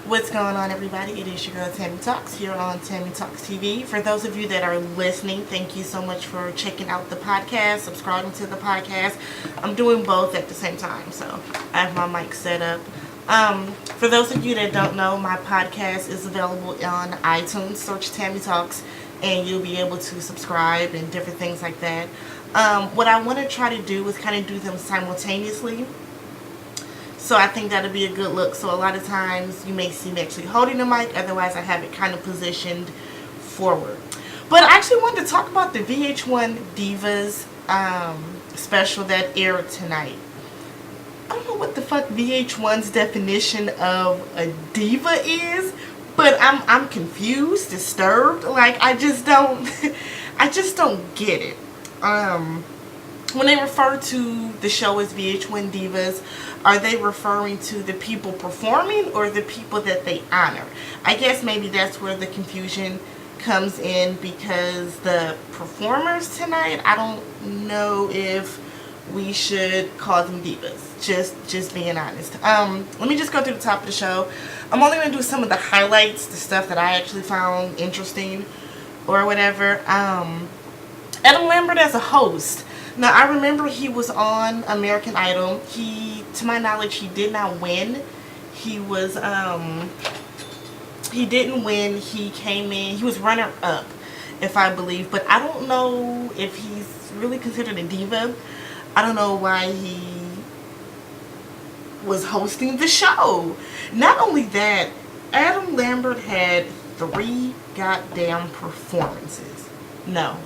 What's going on, everybody? It is your girl Tammy Talks here on Tammy Talks TV. For those of you that are listening, thank you so much for checking out the podcast, subscribing to the podcast. I'm doing both at the same time, so I have my mic set up. For those of you that don't know, my podcast is available on iTunes. Search Tammy Talks, and you'll be able to subscribe and different things like that. What I want to try to do is kind of do them simultaneously. So I think that'll be a good look. So a lot of times you may see me actually holding the mic. Otherwise I have it kind of positioned forward. But I actually wanted to talk about the VH1 Divas special that aired tonight. I don't know what the fuck VH1's definition of a diva is. But I'm confused, disturbed. Like I just don't get it. When they refer to the show as VH1 Divas, are they referring to the people performing or the people that they honor? I guess maybe that's where the confusion comes in, because the performers tonight, I don't know if we should call them divas. Just being honest. Let me just go through the top of the show. I'm only going to do some of the highlights, the stuff that I actually found interesting or whatever. Adam Lambert as a host. Now, I remember he was on American Idol. To my knowledge, he did not win. He didn't win. He came in. He was runner-up, if I believe. But I don't know if he's really considered a diva. I don't know why he was hosting the show. Not only that, Adam Lambert had 3 goddamn performances. No.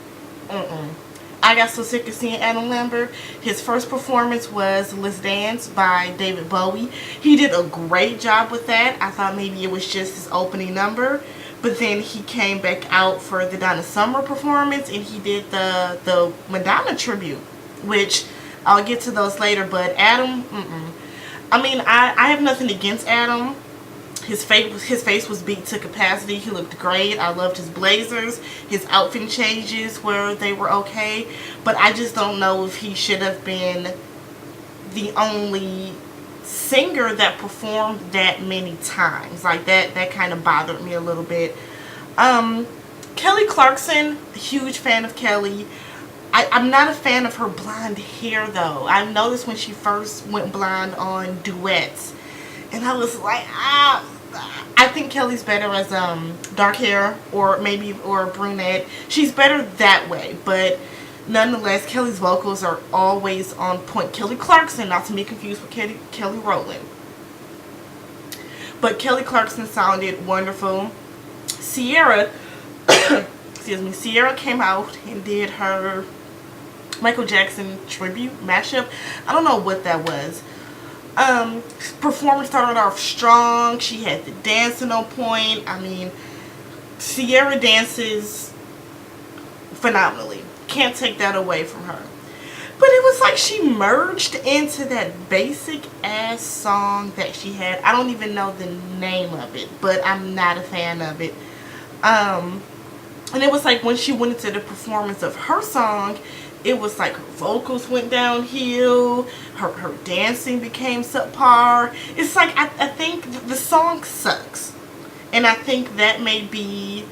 I got so sick of seeing Adam Lambert. His first performance was Let's Dance by David Bowie. He did a great job with that. I thought maybe it was just his opening number. But then he came back out for the Donna Summer performance, and he did the Madonna tribute, which I'll get to those later. But Adam, I mean, I have nothing against Adam. His face was beat to capacity. He looked great. I loved his blazers. His outfit changes they were okay. But I just don't know if he should have been the only singer that performed that many times. Like that kind of bothered me a little bit. Kelly Clarkson, huge fan of Kelly. I'm not a fan of her blonde hair though. I noticed when she first went blonde on duets. And I was like, I think Kelly's better as dark hair or brunette. She's better that way, but nonetheless, Kelly's vocals are always on point. Kelly Clarkson, not to be confused with Kelly Rowland. But Kelly Clarkson sounded wonderful. Sierra, excuse me, Sierra came out and did her Michael Jackson tribute mashup. I don't know what that was. Performance started off strong. She had the dancing on point. I mean, Sierra dances phenomenally. Can't take that away from her. But it was like she merged into that basic ass song that she had. I don't even know the name of it, but I'm not a fan of it. And it was like when she went into the performance of her song, it was like her vocals went downhill, her dancing became subpar. It's like I think the song sucks, and I think that may be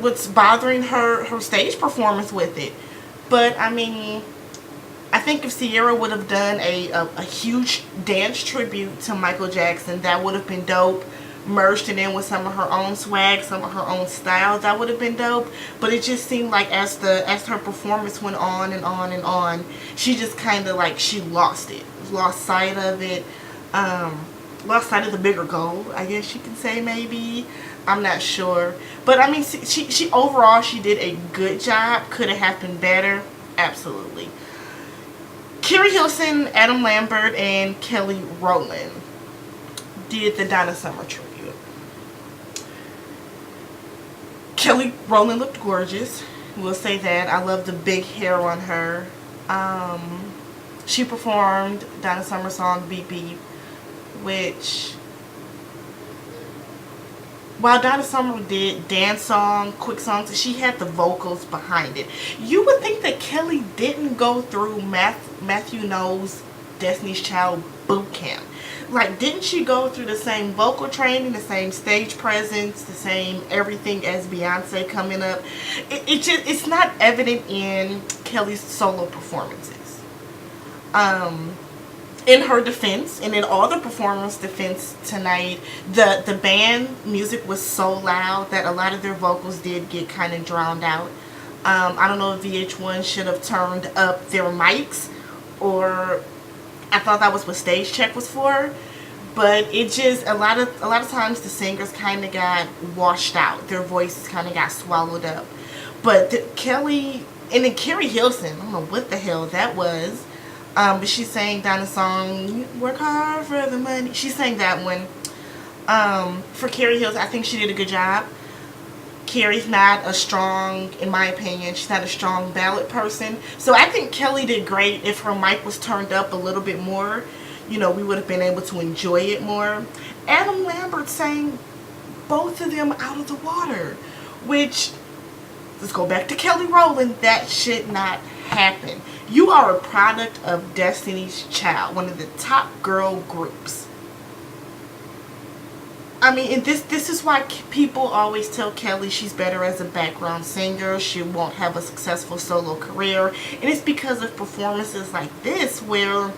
what's bothering her stage performance with it. But I mean, I think if Sierra would have done a huge dance tribute to Michael Jackson, that would have been dope. Merged it in with some of her own swag, some of her own style, that would have been dope. But it just seemed like as her performance went on and on and on, she just kind of like she lost sight of it, lost sight of the bigger goal, I guess you can say. Maybe, I'm not sure, but I mean, she overall she did a good job. Could have happened better, absolutely. Kerry Hilson, Adam Lambert, and Kelly Rowland did the Donna Summer tribute. Kelly Rowland looked gorgeous. We'll say that. I love the big hair on her. She performed Donna Summer's song Beep Beep, which, while Donna Summer did dance song, quick songs, she had the vocals behind it. You would think that Kelly didn't go through Matthew Knowles' Destiny's Child boot camp. Like, didn't she go through the same vocal training, the same stage presence, the same everything as Beyonce coming up? It's not evident in Kelly's solo performances. In her defense, and in all the performers' defense tonight, the band music was so loud that a lot of their vocals did get kind of drowned out. I don't know if VH1 should have turned up their mics, or I thought that was what stage check was for. But it just, a lot of times the singers kind of got washed out. Their voices kind of got swallowed up. But Kelly, and then Carrie Hilson, I don't know what the hell that was. But she sang down the song, "Work Hard for the Money." She sang that one. For Carrie Hilson, I think she did a good job. Carrie's not a strong, in my opinion, she's not a strong ballad person. So I think Kelly did great. If her mic was turned up a little bit more, you know, we would have been able to enjoy it more. Adam Lambert sang both of them out of the water, which, let's go back to Kelly Rowland, that should not happen. You are a product of Destiny's Child, one of the top girl groups. I mean, and this is why people always tell Kelly she's better as a background singer. She won't have a successful solo career. And it's because of performances like this where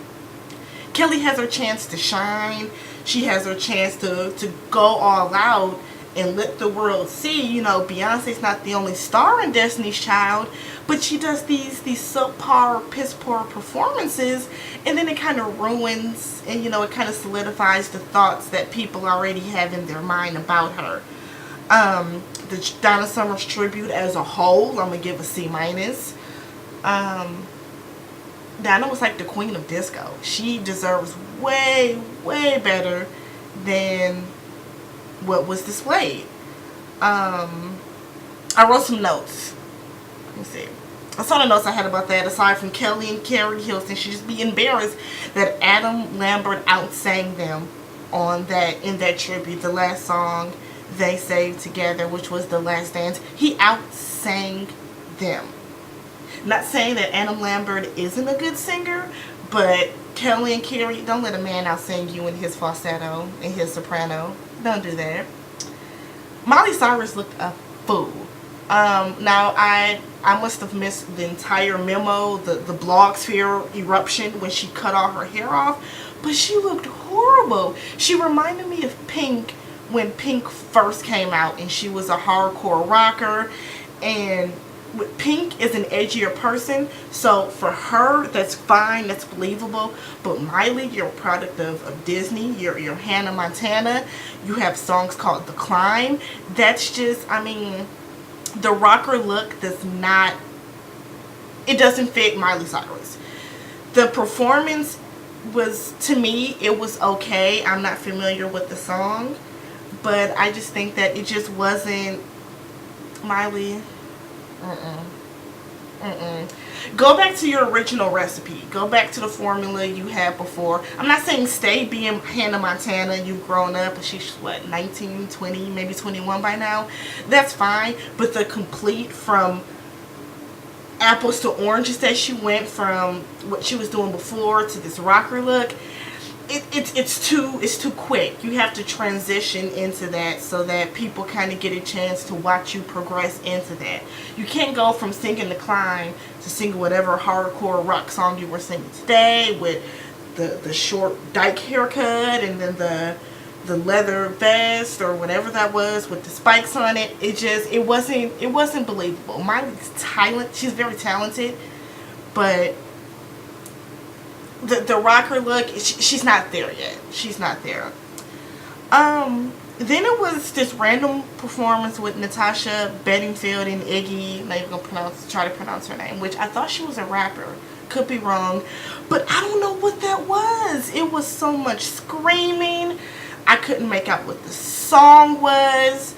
Kelly has her chance to shine. She has her chance to go all out and let the world see, you know, Beyonce's not the only star in Destiny's Child, but she does these subpar, piss poor performances, and then it kind of ruins, and, you know, it kind of solidifies the thoughts that people already have in their mind about her. The Donna Summer's tribute as a whole, I'm gonna give a C-. Donna was like the queen of disco. She deserves way, way better than what was displayed. I wrote some notes. Let me see. I saw the notes I had about that. Aside from Kelly and Carrie Hilson, she just be embarrassed that Adam Lambert outsang them on that, in that tribute. The last song they saved together, which was The Last Dance, he outsang them. Not saying that Adam Lambert isn't a good singer, but Kelly and Carrie, don't let a man outsing you in his falsetto, in his soprano. Don't do that. Miley Cyrus looked a fool. Now I must have missed the entire memo, the blog sphere eruption when she cut all her hair off, but she looked horrible. She reminded me of Pink when Pink first came out and she was a hardcore rocker, and Pink is an edgier person, so for her that's fine, that's believable. But Miley, you're a product of Disney, you're Hannah Montana, you have songs called The Climb. That's just, I mean, the rocker look does not, it doesn't fit Miley Cyrus. The performance was, to me, it was okay. I'm not familiar with the song, but I just think that it just wasn't Miley. Go back to your original recipe. Go back to the formula you had before. I'm not saying stay being Hannah Montana. You've grown up and she's what, 19, 20, maybe 21 by now. That's fine. But the complete from apples to oranges that she went from what she was doing before to this rocker look, it's too quick. You have to transition into that so that people kind of get a chance to watch you progress into that. You can't go from singing The Climb to singing whatever hardcore rock song you were singing today with the short dyke haircut and then the leather vest or whatever that was with the spikes on it. It wasn't believable. Miley's talent, she's very talented, but the rocker look, she's not there yet. She's not there. Then it was this random performance with Natasha Bedingfield and Iggy. I'm not even gonna try to pronounce her name, which I thought she was a rapper. Could be wrong, but I don't know what that was. It was so much screaming. I couldn't make out what the song was.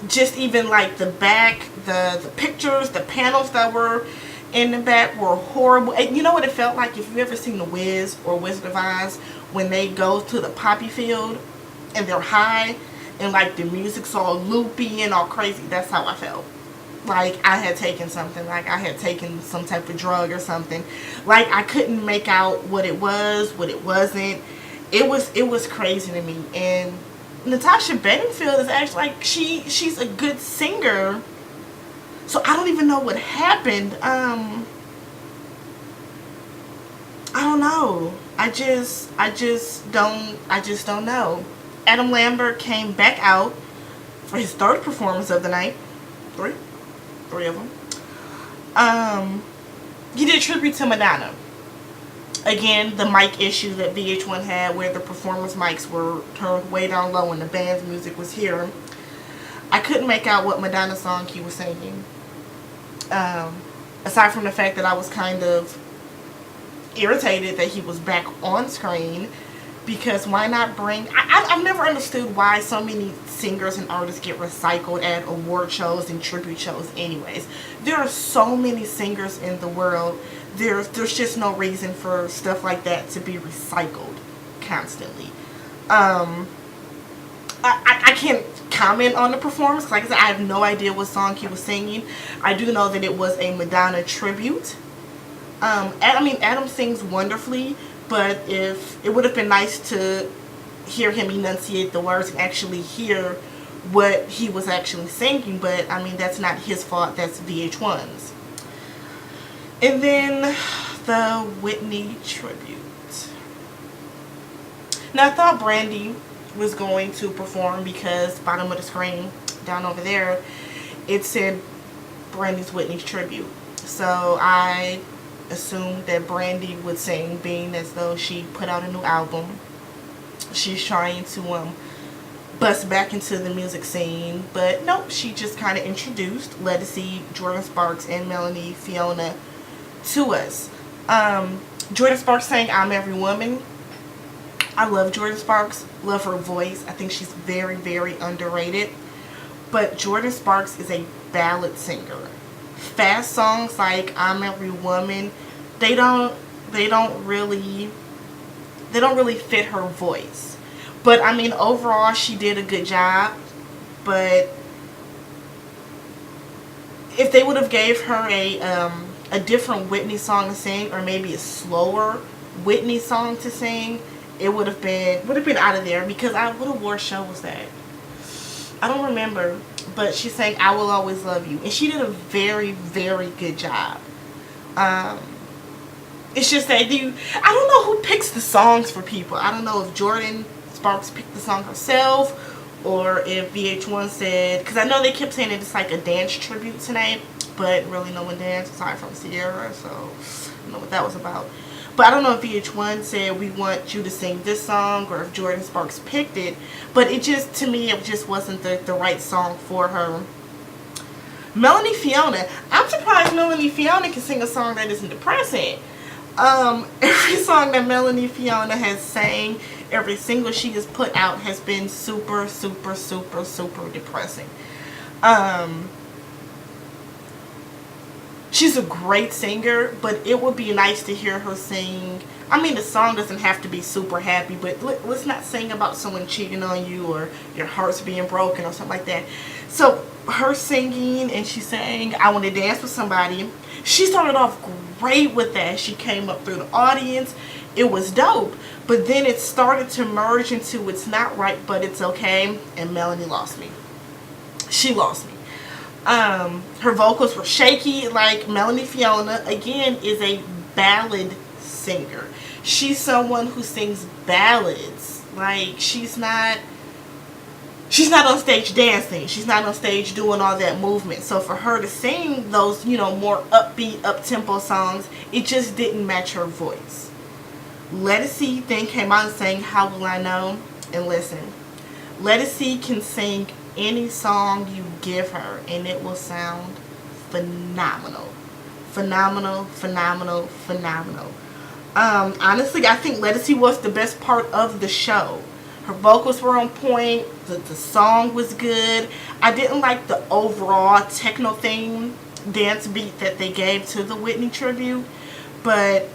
Just even like the back, the pictures, the panels that were in the back were horrible. And you know what it felt like? If you've ever seen The Wiz or Wizard of Oz, when they go to the poppy field and they're high and like the music's all loopy and all crazy. That's how I felt. like I had taken something, like I had taken some type of drug or something. Like I couldn't make out what it was, what it wasn't. It was crazy to me. And Natasha Bedingfield is actually like she's a good singer. So I don't even know what happened. I don't know. I just don't know. Adam Lambert came back out for his third performance of the night. Three of them. He did tribute to Madonna. Again, the mic issue that VH1 had where the performance mics were turned way down low and the band's music was here. I couldn't make out what Madonna song he was singing. Aside from the fact that I was kind of irritated that he was back on screen, because why not bring... I've never understood why so many singers and artists get recycled at award shows and tribute shows anyways. There are so many singers in the world. There's just no reason for stuff like that to be recycled constantly. I can't comment on the performance. Like I said, I have no idea what song he was singing. I do know that it was a Madonna tribute. Adam sings wonderfully, but if it would have been nice to hear him enunciate the words and actually hear what he was actually singing, but I mean that's not his fault, that's VH1's. And then the Whitney tribute. Now I thought Brandy was going to perform because bottom of the screen down over there it said Brandy's Whitney tribute. So I assumed that Brandy would sing, being as though she put out a new album. She's trying to bust back into the music scene, but nope, she just kind of introduced Legacy, Jordan Sparks, and Melanie Fiona to us. Jordan Sparks sang I'm Every Woman. I love Jordan Sparks, love her voice. I think she's very, very underrated. But Jordan Sparks is a ballad singer. Fast songs like I'm Every Woman, they don't really fit her voice. But I mean overall she did a good job. But if they would have gave her a different Whitney song to sing, or maybe a slower Whitney song to sing, it would have been out of there. Because what award show was that? I don't remember, but she sang I Will Always Love You, and she did a very, very good job. It's just that I don't know who picks the songs for people. I don't know if Jordan Sparks picked the song herself, or if VH1 said, because I know they kept saying that it's like a dance tribute tonight, but really no one danced aside from Sierra, so I don't know what that was about. But I don't know if VH1 said we want you to sing this song, or if Jordan Sparks picked it. But it just, to me, it just wasn't the right song for her. Melanie Fiona. I'm surprised Melanie Fiona can sing a song that isn't depressing. Every song that Melanie Fiona has sang, every single she has put out has been super, super, super, super depressing. She's a great singer, but it would be nice to hear her sing. I mean, the song doesn't have to be super happy, but let's not sing about someone cheating on you or your heart's being broken or something like that. So her singing, and she sang I Want to Dance with Somebody. She started off great with that. She came up through the audience. It was dope. But then it started to merge into It's Not Right, But It's Okay, and Melanie lost me. She lost me. Her vocals were shaky. Like Melanie Fiona, again, is a ballad singer. She's someone who sings ballads. Like she's not on stage dancing. She's not on stage doing all that movement. So for her to sing those, more upbeat, up-tempo songs, it just didn't match her voice. Legacy then came out and sang How Will I Know? And listen, Legacy can sing any song you give her and it will sound phenomenal. Phenomenal, phenomenal, phenomenal. Honestly, I think Legacy was the best part of the show. Her vocals were on point. The song was good. I didn't like the overall techno theme dance beat that they gave to the Whitney tribute. But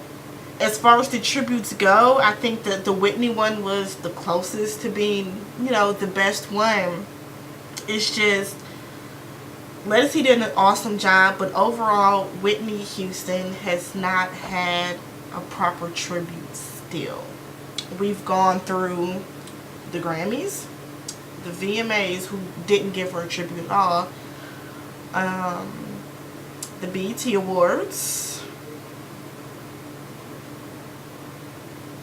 as far as the tributes go, I think that the Whitney one was the closest to being, the best one. It's just, Lettucey did an awesome job, but overall, Whitney Houston has not had a proper tribute still. We've gone through the Grammys, the VMAs, who didn't give her a tribute at all, the BET Awards,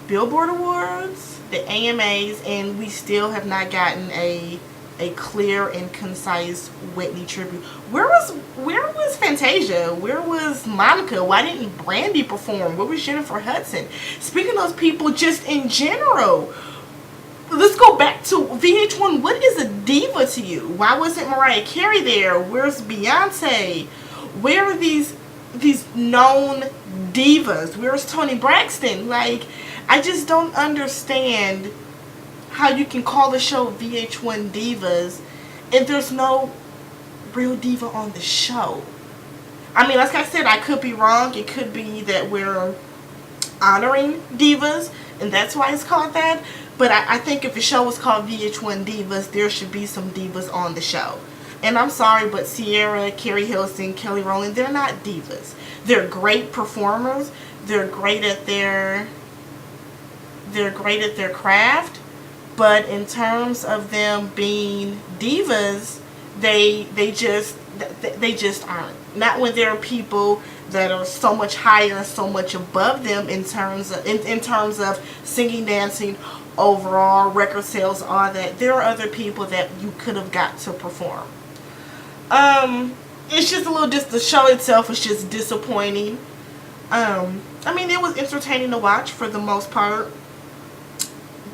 Billboard Awards, the AMAs, and we still have not gotten a clear and concise Whitney tribute. Where was Fantasia? Where was Monica? Why didn't Brandy perform? Where was Jennifer Hudson? Speaking of those people, just in general, let's go back to VH1. What is a diva to you? Why wasn't Mariah Carey there? Where's Beyonce? Where are these known divas? Where's Toni Braxton? Like, I just don't understand how you can call the show VH1 Divas and there's no real diva on the show. I mean, like I said, I could be wrong. It could be that we're honoring divas and that's why it's called that. But I think if a show was called VH1 Divas, there should be some divas on the show. And I'm sorry, but Sierra, Carrie Hilson, Kelly Rowland, they're not divas. They're great performers. They're great at their craft. But in terms of them being divas, they just aren't. Not when there are people that are so much higher, so much above them in terms of singing, dancing, overall record sales, all that. There are other people that you could have got to perform. It's just a little, just the show itself was just disappointing. I mean, it was entertaining to watch for the most part,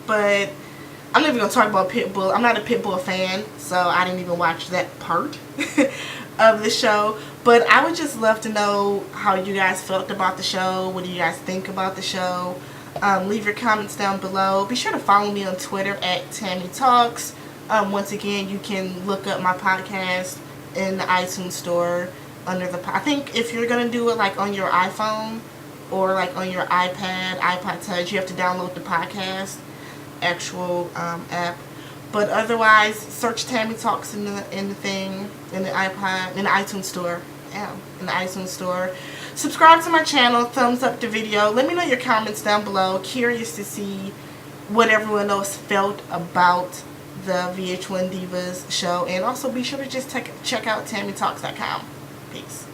but I'm not even going to talk about Pitbull. I'm not a Pitbull fan, so I didn't even watch that part of the show. But I would just love to know how you guys felt about the show. What do you guys think about the show? Leave your comments down below. Be sure to follow me on Twitter at TammyTalks. Once again, you can look up my podcast in the iTunes store under the... I think if you're going to do it like on your iPhone or like on your iPod Touch, you have to download the podcast actual app, but otherwise search TammyTalks in the iTunes store. Yeah, in the iTunes store. Subscribe to my channel, thumbs up the video. Let me know your comments down below. Curious to see what everyone else felt about the VH1 Divas show, and also be sure to just check out TammyTalks.com. Peace.